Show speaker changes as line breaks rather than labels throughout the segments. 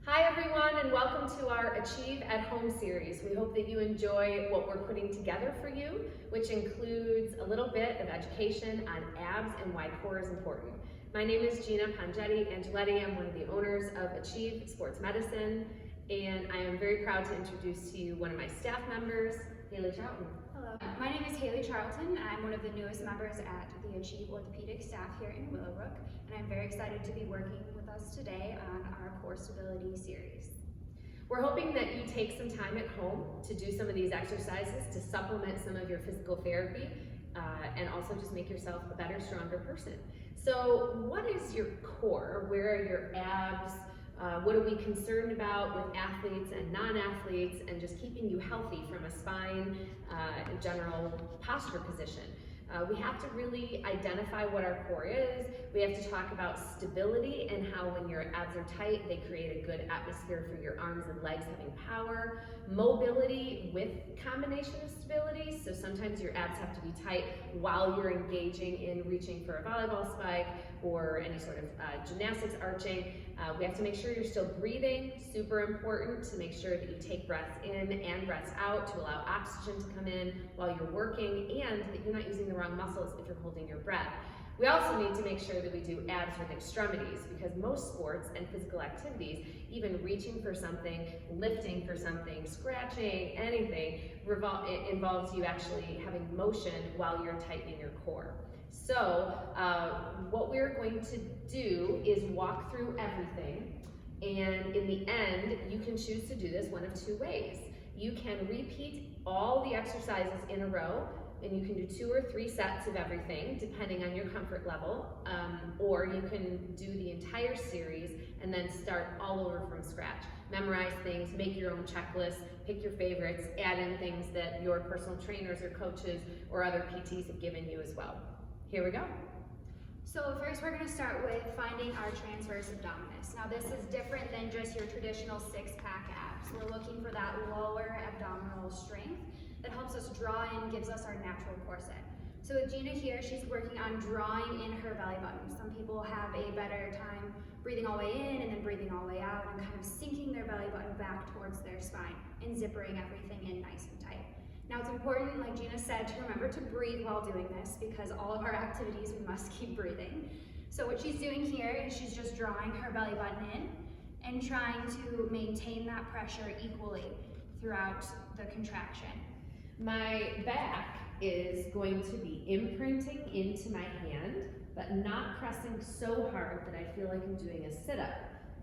Hi everyone, and welcome to our Achieve at Home series. We hope that you enjoy what we're putting together for you, which includes a little bit of education on abs and why core is important. My name is Gina Pongetti Angeletti. I'm one of the owners of Achieve Sports Medicine, and I am very proud to introduce to you one of my staff members, Hayley Charlton.
Hello, my name is Hayley Charlton. I'm one of the newest members at the Achieve Orthopedic staff here in Willowbrook, and I'm very excited to be working with us today on our core stability series.
We're hoping that you take some time at home to do some of these exercises to supplement some of your physical therapy and also just make yourself a better, stronger person. So what is your core? Where are your abs? What are we concerned about with athletes and non-athletes, and just keeping you healthy from a spine and general posture position? We have to really identify what our core is. We have to talk about stability and how when your abs are tight, they create a good atmosphere for your arms and legs having power. Mobility with combination of stability. So sometimes your abs have to be tight while you're engaging in reaching for a volleyball spike or any sort of gymnastics arching. We have to make sure you're still breathing, super important to make sure that you take breaths in and breaths out to allow oxygen to come in while you're working, and that you're not using the wrong muscles if you're holding your breath. We also need to make sure that we do abs with extremities, because most sports and physical activities, even reaching for something, lifting for something, scratching, anything, involves you actually having motion while you're tightening your core. So what we're going to do is walk through everything, and in the end, you can choose to do this one of two ways. You can repeat all the exercises in a row, and you can do 2 or 3 sets of everything, depending on your comfort level, or you can do the entire series and then start all over from scratch. Memorize things, make your own checklist, pick your favorites, add in things that your personal trainers or coaches or other PTs have given you as well. Here we go.
So first we're going to start with finding our transverse abdominis. Now this is different than just your traditional six-pack abs. We're looking for that lower abdominal strength that helps us draw in, gives us our natural corset. So with Gina here, she's working on drawing in her belly button. Some people have a better time breathing all the way in and then breathing all the way out and kind of sinking their belly button back towards their spine and zippering everything in nice and tight. Now it's important, like Gina said, to remember to breathe while doing this, because all of our activities we must keep breathing. So what she's doing here is she's just drawing her belly button in and trying to maintain that pressure equally throughout the contraction.
My back is going to be imprinting into my hand, but not pressing so hard that I feel like I'm doing a sit-up.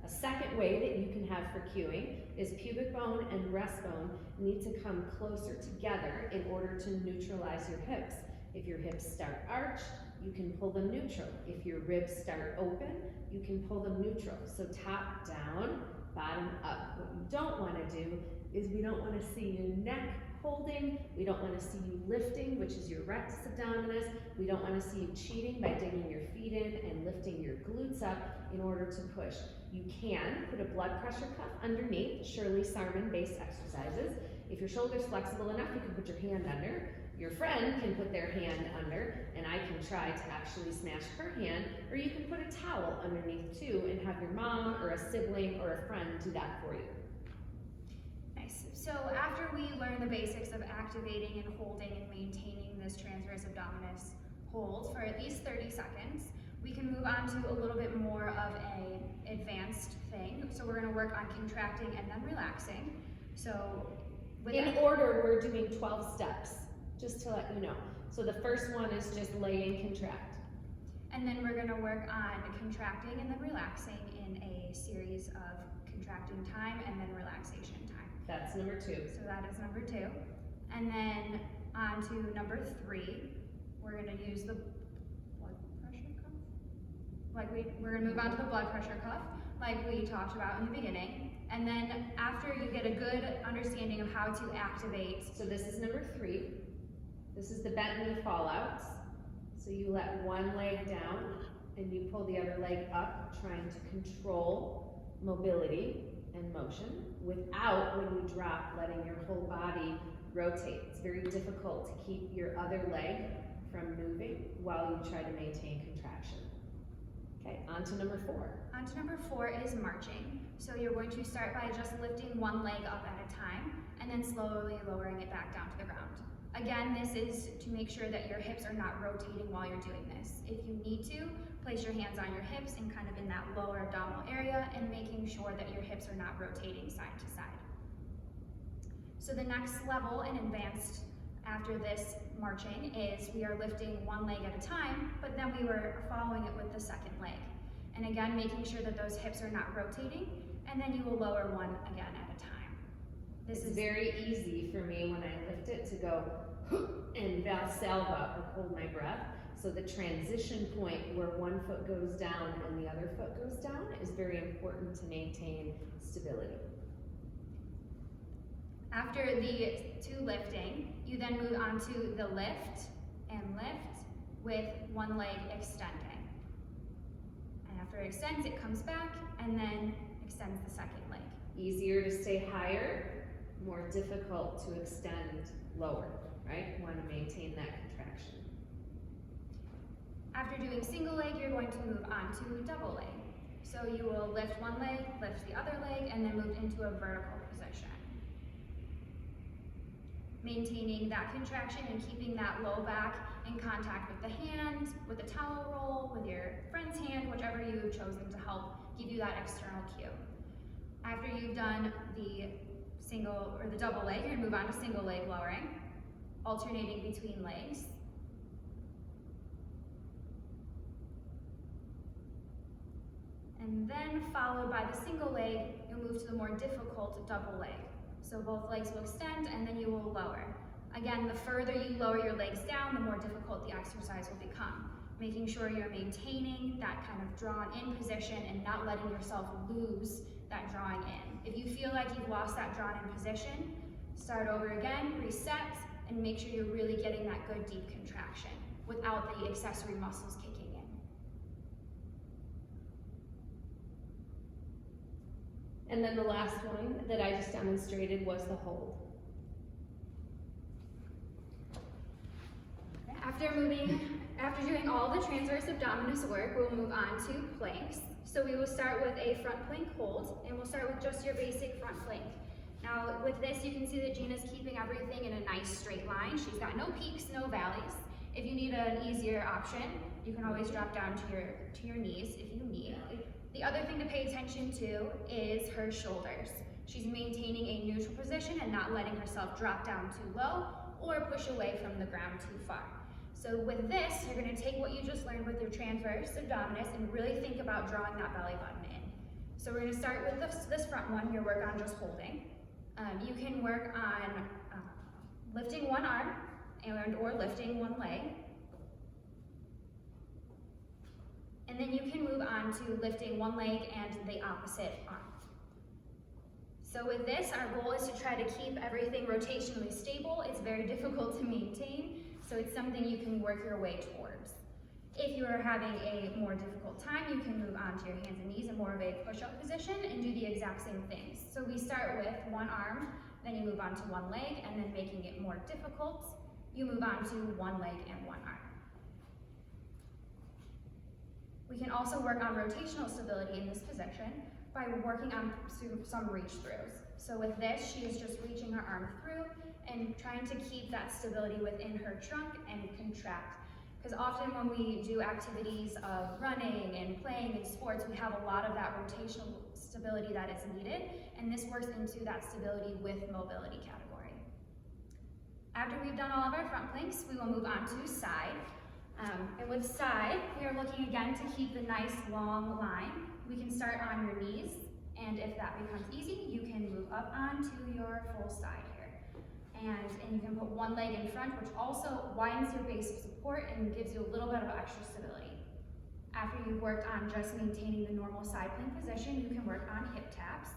A second way that you can have for cueing is pubic bone and breastbone need to come closer together in order to neutralize your hips. If your hips start arched, you can pull them neutral. If your ribs start open, you can pull them neutral. So top down, bottom up. What you don't want to do is we don't want to see your neck holding, we don't want to see you lifting, which is your rectus abdominis. We don't want to see you cheating by digging your feet in and lifting your glutes up in order to push. You can put a blood pressure cuff underneath Shirley Sarman-based exercises. If your shoulder's flexible enough, you can put your hand under. Your friend can put their hand under, and I can try to actually smash her hand, or you can put a towel underneath too and have your mom or a sibling or a friend do that for you.
Nice. So after we learn the basics of activating and holding and maintaining this transverse abdominis hold for at least 30 seconds, we can move on to a little bit more of an advanced thing. So we're going to work on contracting and then relaxing. So
in order, we're doing 12 steps, just to let you know. So the first one is just lay and contract.
And then we're going to work on contracting and then relaxing in a series of contracting time and then relaxation time.
That's number 2.
So that is number 2. And then on to number 3, we're going to use the blood pressure cuff. We're going to move on to the blood pressure cuff, like we talked about in the beginning. And then after you get a good understanding of how to activate.
So this is number 3. This is the bent knee fallouts. So you let one leg down and you pull the other leg up, trying to control mobility and motion without, when you drop, letting your whole body rotate. It's very difficult to keep your other leg from moving while you try to maintain contraction. Okay? Okay, on to number 4.
On to number 4 is marching. So you're going to start by just lifting one leg up at a time and then slowly lowering it back down to the ground. Again, this is to make sure that your hips are not rotating while you're doing this. If you need to, place your hands on your hips and kind of in that lower abdominal area and making sure that your hips are not rotating side to side. So the next level and advanced after this marching is we are lifting one leg at a time, but then we were following it with the second leg. And again, making sure that those hips are not rotating, and then you will lower one again at a time.
This is very easy for me when I lift it to go and Valsalva or hold my breath. So the transition point where one foot goes down and the other foot goes down is very important to maintain stability.
After the 2 lifting, you then move on to the lift and lift with one leg extending. And after it extends, it comes back and then extends the second leg.
Easier to stay higher, more difficult to extend lower, right? You want to maintain that contraction.
After doing single leg, you're going to move on to double leg. So you will lift one leg, lift the other leg, and then move into a vertical position. Maintaining that contraction and keeping that low back in contact with the hand, with the towel roll, with your friend's hand, whichever you've chosen to help give you that external cue. After you've done the single or the double leg, you're gonna move on to single leg lowering, alternating between legs. And then followed by the single leg, you'll move to the more difficult double leg. So both legs will extend and then you will lower. Again, the further you lower your legs down, the more difficult the exercise will become. Making sure you're maintaining that kind of drawn in position and not letting yourself lose that drawing in. If you feel like you've lost that drawn in position, start over again, reset, and make sure you're really getting that good deep contraction without the accessory muscles kicking in.
And then the last one that I just demonstrated was the hold.
After doing all the transverse abdominis work, we'll move on to planks. So we will start with a front plank hold, and we'll start with just your basic front plank. Now with this, you can see that Gina's keeping everything in a nice straight line. She's got no peaks, no valleys. If you need an easier option, you can always drop down to your knees if you need. The other thing to pay attention to is her shoulders. She's maintaining a neutral position and not letting herself drop down too low or push away from the ground too far. So with this, you're going to take what you just learned with your transverse abdominis and really think about drawing that belly button in. So we're going to start with this front one, your work on just holding. You can work on lifting one arm or lifting one leg. And then you can move on to lifting one leg and the opposite arm. So with this, our goal is to try to keep everything rotationally stable. It's very difficult to maintain, so it's something you can work your way towards. If you are having a more difficult time, you can move on to your hands and knees in more of a push-up position and do the exact same things. So we start with one arm, then you move on to one leg, and then making it more difficult, you move on to one leg and one arm. We can also work on rotational stability in this position by working on some reach throughs. So with this, she is just reaching her arm through and trying to keep that stability within her trunk and contract. Because often when we do activities of running and playing in sports, we have a lot of that rotational stability that is needed, and this works into that stability with mobility category. After we've done all of our front planks, we will move on to side. And with side, we are looking again to keep the nice long line. We can start on your knees, and if that becomes easy, you can move up onto your full side here. And you can put one leg in front, which also widens your base of support and gives you a little bit of extra stability. After you've worked on just maintaining the normal side plank position, you can work on hip taps.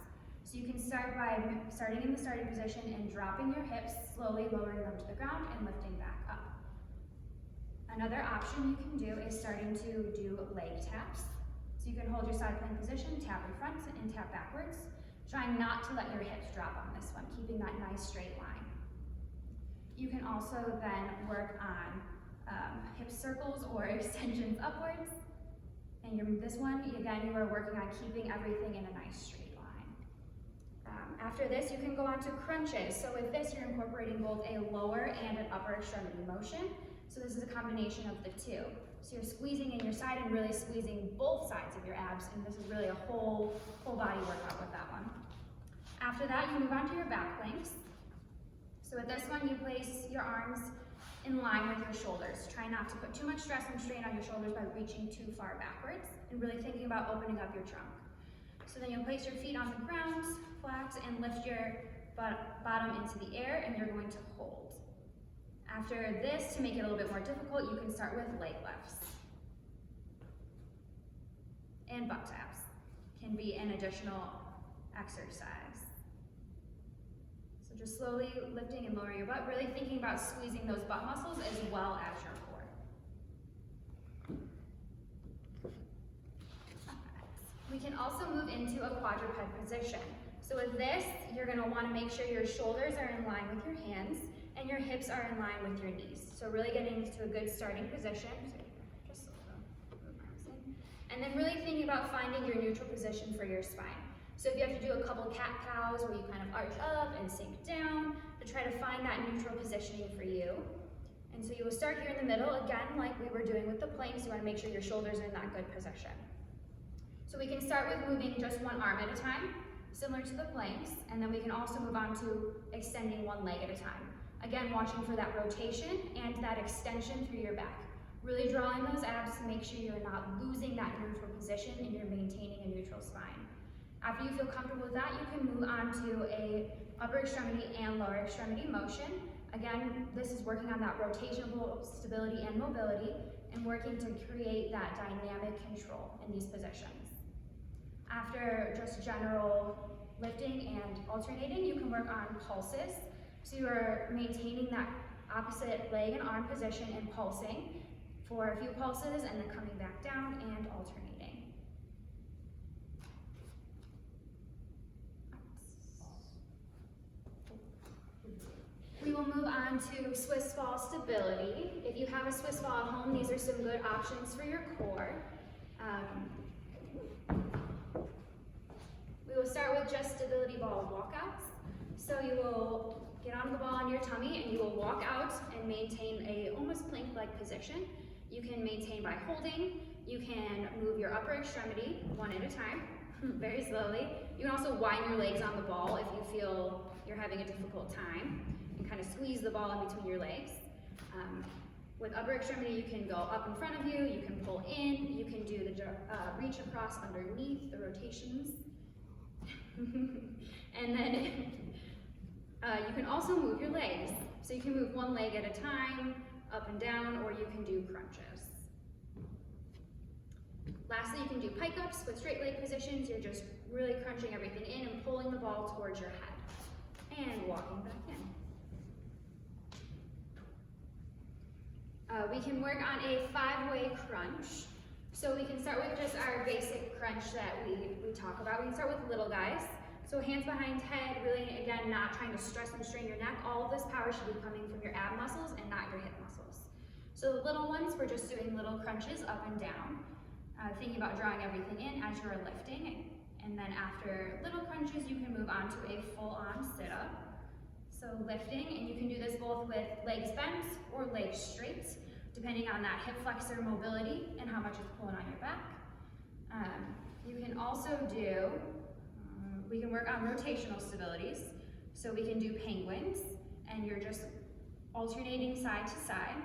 So you can start by starting in the starting position and dropping your hips, slowly lowering them to the ground and lifting back up. Another option you can do is starting to do leg taps. So you can hold your side plank position, tap in front and tap backwards, trying not to let your hips drop on this one, keeping that nice straight line. You can also then work on hip circles or extensions upwards. And this one, again, you are working on keeping everything in a nice straight line. After this, you can go on to crunches. So with this, you're incorporating both a lower and an upper extremity motion. So this is a combination of the two. So you're squeezing in your side and really squeezing both sides of your abs, and this is really a whole body workout with that one. After that, you move on to your back planks. So with this one, you place your arms in line with your shoulders. Try not to put too much stress and strain on your shoulders by reaching too far backwards, and really thinking about opening up your trunk. So then you'll place your feet on the ground, flat, and lift your bottom into the air, and you're going to hold. After this, to make it a little bit more difficult, you can start with leg lifts. And butt taps can be an additional exercise. So just slowly lifting and lowering your butt, really thinking about squeezing those butt muscles as well as your core. We can also move into a quadruped position. So with this, you're going to want to make sure your shoulders are in line with your hands and your hips are in line with your knees. So really getting into a good starting position. And then really thinking about finding your neutral position for your spine. So if you have to do a couple cat-cows where you kind of arch up and sink down, to try to find that neutral positioning for you. And so you will start here in the middle, again, like we were doing with the planks. You want to make sure your shoulders are in that good position. So we can start with moving just one arm at a time, similar to the planks, and then we can also move on to extending one leg at a time. Again, watching for that rotation and that extension through your back. Really drawing those abs to make sure you're not losing that neutral position and you're maintaining a neutral spine. After you feel comfortable with that, you can move on to a upper extremity and lower extremity motion. Again, this is working on that rotational stability and mobility and working to create that dynamic control in these positions. After just general lifting and alternating, you can work on pulses. So you are maintaining that opposite leg and arm position and pulsing for a few pulses and then coming back down and alternating. We will move on to Swiss ball stability. If you have a Swiss ball at home, these are some good options for your core. We will start with just stability ball walkouts. So you will get on the ball on your tummy and you will walk out and maintain a almost plank-like position. You can maintain by holding. You can move your upper extremity one at a time, very slowly. You can also widen your legs on the ball if you feel you're having a difficult time, and kind of squeeze the ball in between your legs. With upper extremity, you can go up in front of you, you can pull in, you can do the reach across underneath, the rotations. And then you can also move your legs. So you can move one leg at a time, up and down, or you can do crunches. Lastly, you can do pike ups with straight leg positions. You're just really crunching everything in and pulling the ball towards your head and walking back in. We can work on a 5-way crunch. So we can start with just our basic crunch that we talk about. We can start with little guys. So hands behind head, really, again, not trying to stress and strain your neck. All of this power should be coming from your ab muscles and not your hip muscles. So the little ones, we're just doing little crunches up and down, thinking about drawing everything in as you're lifting. And then after little crunches, you can move on to a full-on sit-up. So lifting, and you can do this both with legs bent or legs straight, depending on that hip flexor mobility and how much is pulling on your back. You can also do, we can work on rotational stabilities. So we can do penguins, and you're just alternating side to side,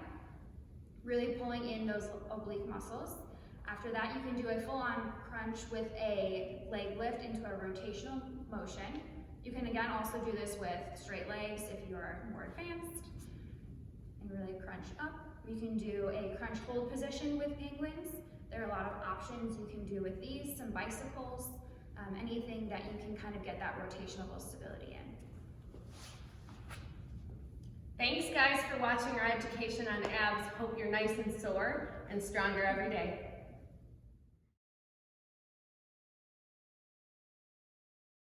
really pulling in those oblique muscles. After that, you can do a full-on crunch with a leg lift into a rotational motion. You can again also do this with straight legs if you are more advanced, and really crunch up. You can do a crunch hold position with penguins. There are a lot of options you can do with these, some bicycles, anything that you can kind of get that rotational stability in.
Thanks guys for watching our education on abs. Hope you're nice and sore and stronger every day.